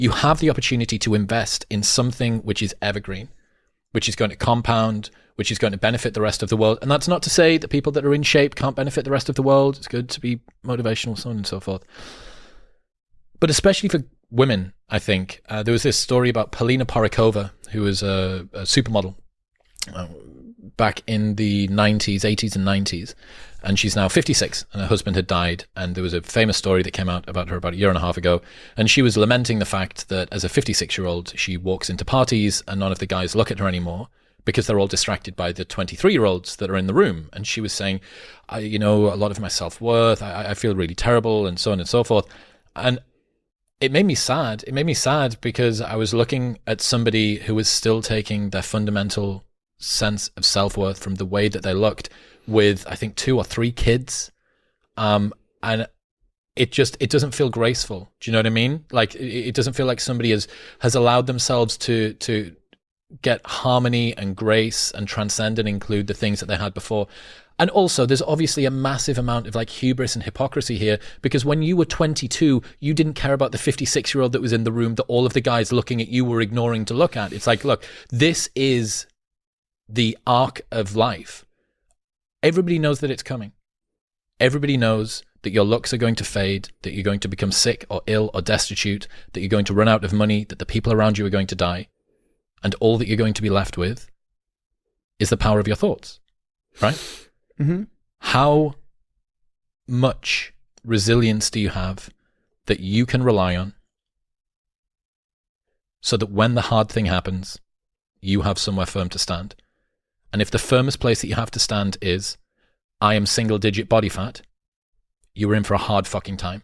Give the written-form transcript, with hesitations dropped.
you have the opportunity to invest in something which is evergreen, which is going to compound, which is going to benefit the rest of the world. And that's not to say that people that are in shape can't benefit the rest of the world. It's good to be motivational, so on and so forth. But especially for women, I think. There was this story about Polina Porikova, who was a supermodel back in the 90s, 80s and 90s. And she's now 56 and her husband had died. And there was a famous story that came out about her about a year and a half ago. And she was lamenting the fact that as a 56-year-old, she walks into parties and none of the guys look at her anymore because they're all distracted by the 23-year-olds that are in the room. And she was saying, a lot of my self-worth, I feel really terrible and so on and so forth. And it made me sad. It made me sad because I was looking at somebody who was still taking their fundamental sense of self-worth from the way that they looked with, I think, 2 or 3 kids. And it doesn't feel graceful. Do you know what I mean? Like, it doesn't feel like somebody has allowed themselves to get harmony and grace and transcend and include the things that they had before. And also, there's obviously a massive amount of like hubris and hypocrisy here, because when you were 22, you didn't care about the 56-year-old that was in the room that all of the guys looking at you were ignoring to look at. It's like, look, this is the arc of life. Everybody knows that it's coming. Everybody knows that your looks are going to fade, that you're going to become sick or ill or destitute, that you're going to run out of money, that the people around you are going to die. And all that you're going to be left with is the power of your thoughts, right? Mm-hmm. How much resilience do you have that you can rely on so that when the hard thing happens, you have somewhere firm to stand? And if the firmest place that you have to stand is, I am single-digit body fat, you're in for a hard fucking time.